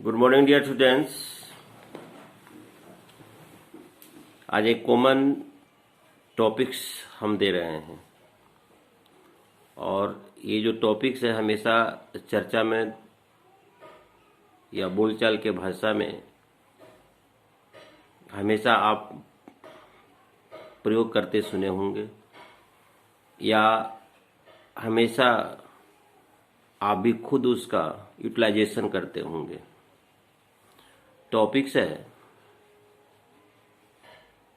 Good morning dear students. आज एक common topics हम दे रहे हैं और ये जो टॉपिक्स है हमेशा चर्चा में या बोलचाल के भाषा में हमेशा आप प्रयोग करते सुने होंगे या हमेशा आप भी खुद उसका यूटिलाइजेशन करते होंगे। टॉपिक्स है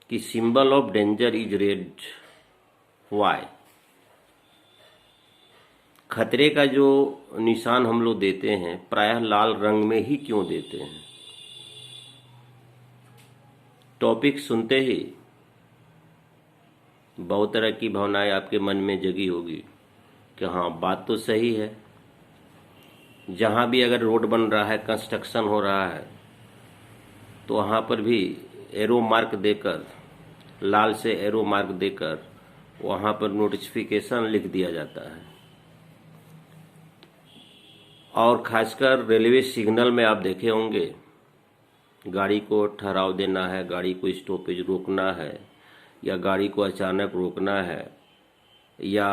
कि symbol of danger is red, why. खतरे का जो निशान हम लोग देते हैं प्रायः लाल रंग में ही क्यों देते हैं। टॉपिक सुनते ही बहुत तरह की भावनाएं आपके मन में जगी होगी कि हाँ, बात तो सही है। जहाँ भी अगर रोड बन रहा है, कंस्ट्रक्शन हो रहा है, तो वहाँ पर भी एरो मार्क देकर, लाल से एरो मार्क देकर वहाँ पर नोटिफिकेशन लिख दिया जाता है। और खासकर रेलवे सिग्नल में आप देखे होंगे, गाड़ी को ठहराव देना है, गाड़ी को स्टॉपेज रोकना है या गाड़ी को अचानक रोकना है, या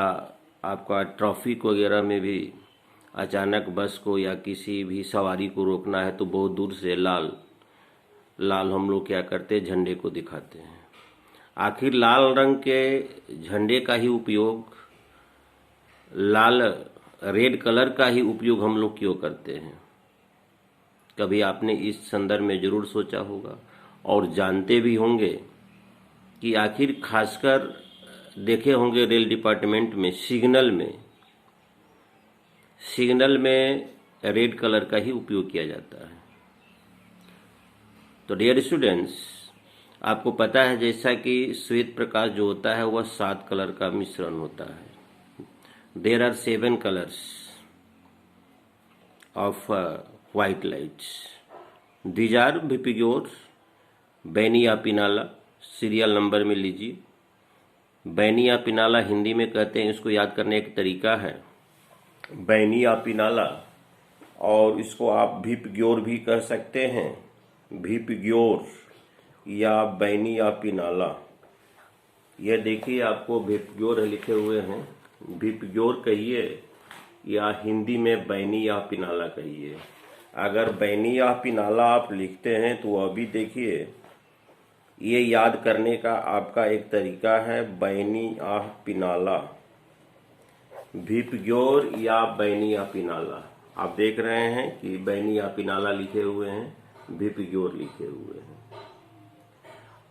आपका ट्रैफिक वगैरह में भी अचानक बस को या किसी भी सवारी को रोकना है तो बहुत दूर से लाल लाल हम लोग क्या करते हैं, झंडे को दिखाते हैं। आखिर लाल रंग के झंडे का ही उपयोग, लाल रेड कलर का ही उपयोग हम लोग क्यों करते हैं? कभी आपने इस संदर्भ में जरूर सोचा होगा और जानते भी होंगे कि आखिर खासकर देखे होंगे रेल डिपार्टमेंट में सिग्नल में रेड कलर का ही उपयोग किया जाता है। तो डियर स्टूडेंट्स, आपको पता है जैसा कि श्वेत प्रकाश जो होता है वह 7 कलर का मिश्रण होता है। There are 7 colours of white lights. These are VIBGYOR, बैनिया पिनाला। सीरियल नंबर में लीजिए। बैनिया पिनाला हिंदी में कहते हैं, इसको याद करने एक तरीका है बैनिया पिनाला, और इसको आप विपिग्योर भी कह सकते हैं, विपिग्योर या बैनिया पिनाला। यह देखिए, आपको विपिग्योर लिखे हुए हैं, विपिग्योर कहिए या हिंदी में बैनिया पिनाला कहिए। अगर बैनिया पिनाला आप लिखते हैं तो अभी देखिए, ये याद करने का आपका एक तरीका है, बैनिया पिनाला, विपिग्योर या बैनिया पिनाला। आप देख रहे हैं कि बैनिया पिनाला लिखे हुए हैं, विपिग्योर लिखे हुए हैं।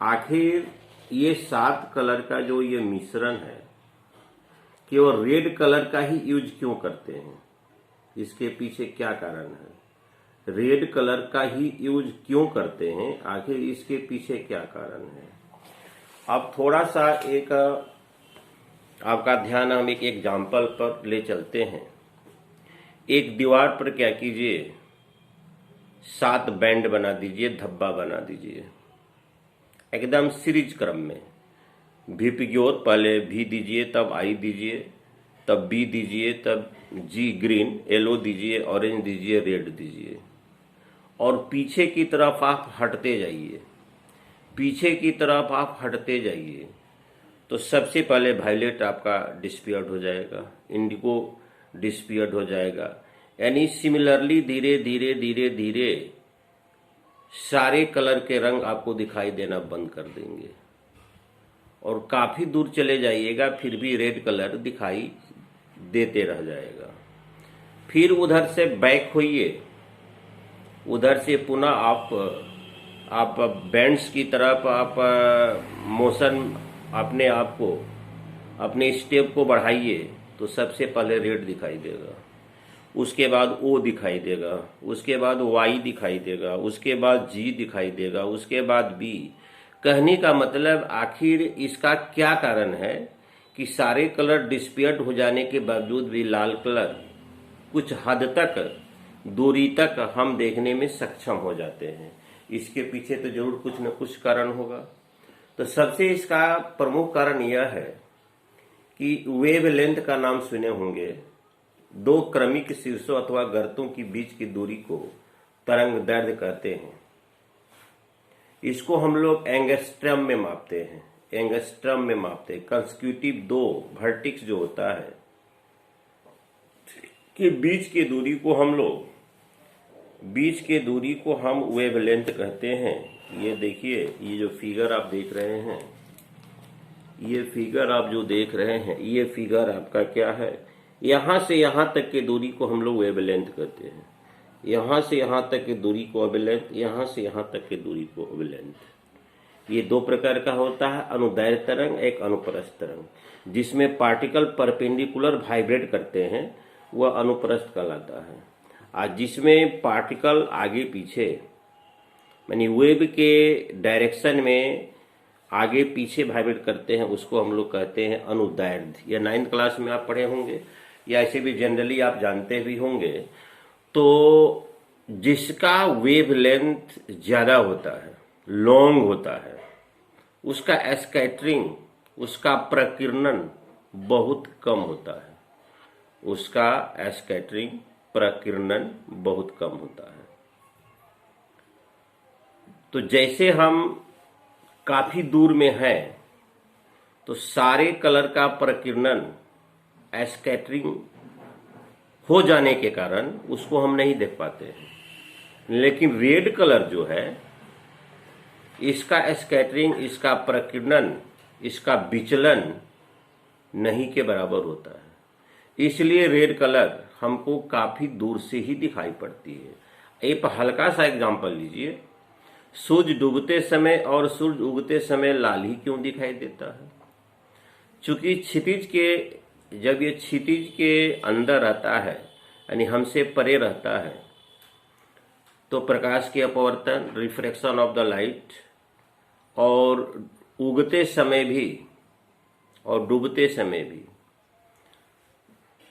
आखिर ये 7 कलर का जो ये मिश्रण है, केवल रेड कलर का ही यूज क्यों करते हैं? इसके पीछे क्या कारण है? रेड कलर का ही यूज क्यों करते हैं? आखिर इसके पीछे क्या कारण है? अब थोड़ा सा एक आपका ध्यान हम एक एग्जाम्पल पर ले चलते हैं। एक दीवार पर क्या कीजिए, 7 बैंड बना दीजिए, धब्बा बना दीजिए एकदम सीरीज क्रम में। विपिग्योर पहले भी दीजिए, तब आई दीजिए, तब बी दीजिए, तब जी ग्रीन, येलो दीजिए, ऑरेंज दीजिए, रेड दीजिए, और पीछे की तरफ आप हटते जाइए, पीछे की तरफ आप हटते जाइए। तो सबसे पहले वायलेट आपका डिस्पियर्ड हो जाएगा, इंडिगो डिस्पियर्ड हो जाएगा, यानी सिमिलरली धीरे धीरे धीरे धीरे सारे कलर के रंग आपको दिखाई देना बंद कर देंगे और काफी दूर चले जाइएगा फिर भी रेड कलर दिखाई देते रह जाएगा। फिर उधर से बैक होइए, उधर से पुनः आप बैंड्स की तरफ आप मोशन अपने आप को, अपने स्टेप को बढ़ाइए, तो सबसे पहले रेड दिखाई देगा, उसके बाद ओ दिखाई देगा, उसके बाद वाई दिखाई देगा, उसके बाद जी दिखाई देगा, उसके बाद बी। कहने का मतलब आखिर इसका क्या कारण है कि सारे कलर डिस्पियर्ड हो जाने के बावजूद भी लाल कलर कुछ हद तक, दूरी तक हम देखने में सक्षम हो जाते हैं। इसके पीछे तो जरूर कुछ न कुछ कारण होगा। तो सबसे इसका प्रमुख कारण यह है कि वेवलेंथ का नाम सुने होंगे। 2 क्रमिक शीर्षों अथवा गर्तों की बीच की दूरी को तरंग दैर्ध्य कहते हैं। इसको हम लोग एंगस्ट्रम में मापते हैं, एंगस्ट्रम में मापते हैं। कंसेक्यूटिव दो वर्टेक्स जो होता है कि बीच की दूरी को हम वेवलेंथ कहते हैं। ये देखिए, ये जो फिगर आप देख रहे हैं, ये फिगर आप जो देख रहे हैं, ये फिगर आपका क्या है, यहां से यहां तक की दूरी को हम लोग वेवलेंथ कहते हैं। यहां से यहां तक की दूरी को वेवलेंथ, यहां से यहां तक की दूरी को वेवलेंथ। ये दो प्रकार का होता है, अनुदैर्ध्य तरंग, एक अनुप्रस्थ तरंग। जिसमें पार्टिकल परपेंडिकुलर वाइब्रेट करते हैं वह अनुप्रस्थ कहलाता है, और जिसमें पार्टिकल आगे पीछे यानी वेव के डायरेक्शन में आगे पीछे वाइब्रेट करते हैं उसको हम लोग कहते हैं अनुदैर्ध्य। या 9th क्लास में आप पढ़े होंगे, या ऐसे भी जनरली आप जानते भी होंगे। तो जिसका वेवलेंथ ज्यादा होता है, लॉन्ग होता है, उसका स्कैटरिंग, उसका प्रकीर्णन बहुत कम होता है, उसका स्कैटरिंग प्रकीर्णन बहुत कम होता है। तो जैसे हम काफी दूर में हैं तो सारे कलर का प्रकीर्णन स्कैटरिंग हो जाने के कारण उसको हम नहीं देख पाते हैं। लेकिन रेड कलर जो है, इसका स्कैटरिंग, इसका प्रकीर्णन, इसका विचलन नहीं के बराबर होता है। इसलिए रेड कलर हमको काफी दूर से ही दिखाई पड़ती है। एक हल्का सा एग्जांपल लीजिए, सूरज डूबते समय और सूरज उगते समय लाल ही क्यों दिखाई देता है? चूंकि जब ये क्षितिज के अंदर रहता है, यानी हमसे परे रहता है, तो प्रकाश के अपवर्तन, रिफ्रैक्शन ऑफ द लाइट, और उगते समय भी और डूबते समय भी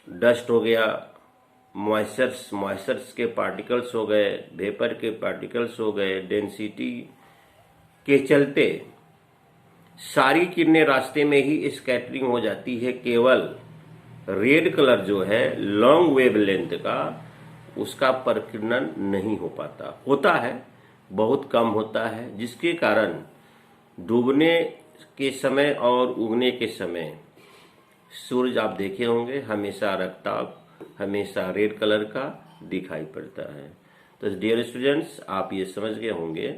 डस्ट हो गया, मॉइस्चर्स के पार्टिकल्स हो गए, वेपर के पार्टिकल्स हो गए, डेंसिटी के चलते सारी किरणें रास्ते में ही स्कैटरिंग हो जाती है। केवल रेड कलर जो है लॉन्ग वेवलेंथ का, उसका प्रकीर्णन नहीं हो पाता, होता है बहुत कम होता है, जिसके कारण डूबने के समय और उगने के समय सूरज आप देखे होंगे हमेशा रक्ताभ, हमेशा रेड कलर का दिखाई पड़ता है। तो डियर स्टूडेंट्स, आप ये समझ गए होंगे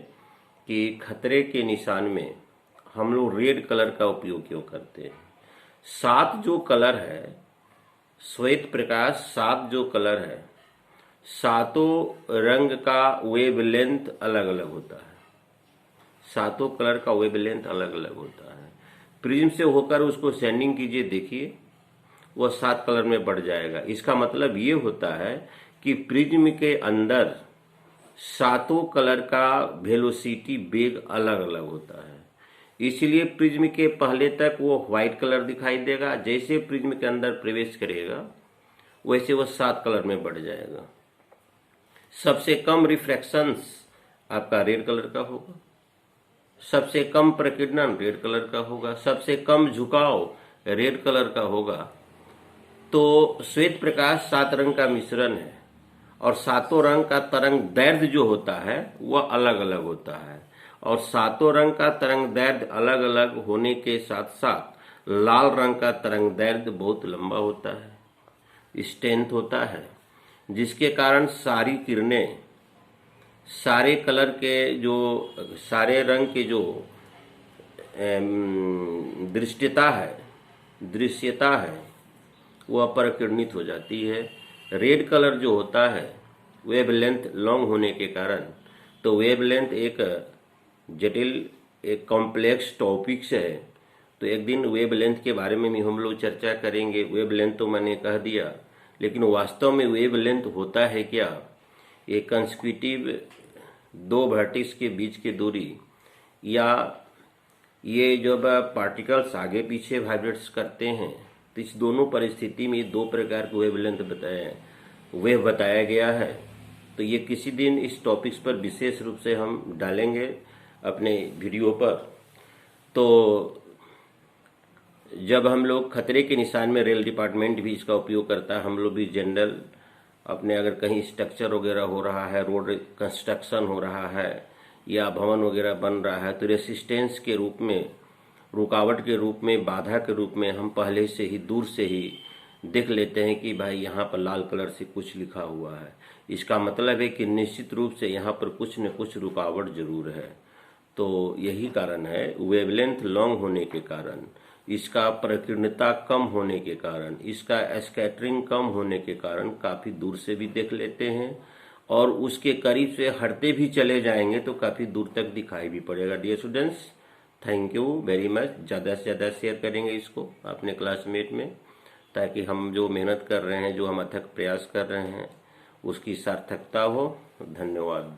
कि खतरे के निशान में हम लोग रेड कलर का उपयोग क्यों करते हैं। 7 जो कलर है, श्वेत प्रकाश 7 जो कलर है, सातों रंग का वेवलेंथ अलग अलग होता है। सातों कलर का वेवलेंथ अलग अलग होता है। प्रिज्म से होकर उसको सेंडिंग कीजिए, देखिए वह 7 कलर में बढ़ जाएगा। इसका मतलब ये होता है कि प्रिज्म के अंदर सातों कलर का वेलोसिटी वेग अलग अलग होता है। इसलिए प्रिज्म के पहले तक वो व्हाइट कलर दिखाई देगा, जैसे प्रिज्म के अंदर प्रवेश करेगा वैसे वह 7 कलर में बढ़ जाएगा। सबसे कम रिफ्रैक्शंस आपका रेड कलर का होगा, सबसे कम प्रकीर्णन रेड कलर का होगा, सबसे कम झुकाव रेड कलर का होगा। तो श्वेत प्रकाश 7 रंग का मिश्रण है, और सातों रंग का तरंग दैर्ध्य जो होता है वह अलग अलग होता है, और सातों रंग का तरंग दैर्ध्य अलग अलग होने के साथ साथ लाल रंग का तरंग दैर्ध्य बहुत लंबा होता है, स्ट्रेंथ होता है, जिसके कारण सारी किरणें, सारे कलर के जो, सारे रंग के जो दृश्यता है वह प्रकीर्णित हो जाती है। रेड कलर जो होता है वेवलेंथ लॉन्ग होने के कारण, तो वेवलेंथ एक जटिल, एक कॉम्प्लेक्स टॉपिक्स है। तो एक दिन वेवलेंथ के बारे में भी हम लोग चर्चा करेंगे। वेवलेंथ तो मैंने कह दिया, लेकिन वास्तव में वेवलेंथ होता है क्या? ये कंसेक्यूटिव 2 वर्टेक्स के बीच की दूरी, या ये जब पार्टिकल्स आगे पीछे वाइब्रेट्स करते हैं, तो इस दोनों परिस्थिति में 2 प्रकार के वेवलेंथ बताया गया है। तो ये किसी दिन इस टॉपिक्स पर विशेष रूप से हम डालेंगे अपने वीडियो पर। तो जब हम लोग खतरे के निशान में, रेल डिपार्टमेंट भी इसका उपयोग करता है, हम लोग भी जनरल अपने अगर कहीं स्ट्रक्चर वगैरह हो रहा है, रोड कंस्ट्रक्शन हो रहा है या भवन वगैरह बन रहा है, तो रेसिस्टेंस के रूप में, रुकावट के रूप में, बाधा के रूप में हम पहले से ही दूर से ही देख लेते हैं कि भाई यहाँ पर लाल कलर से कुछ लिखा हुआ है। इसका मतलब है कि निश्चित रूप से यहाँ पर कुछ न कुछ रुकावट जरूर है। तो यही कारण है, वेवलेंथ लॉन्ग होने के कारण, इसका प्रकीर्णता कम होने के कारण, इसका स्कैटरिंग कम होने के कारण काफ़ी दूर से भी देख लेते हैं और उसके करीब से हटते भी चले जाएंगे तो काफ़ी दूर तक दिखाई भी पड़ेगा। Dear students, thank you very much. ज़्यादा से ज़्यादा शेयर करेंगे इसको अपने क्लासमेट में, ताकि हम जो मेहनत कर रहे हैं, जो हम अथक प्रयास कर रहे हैं, उसकी सार्थकता हो। धन्यवाद।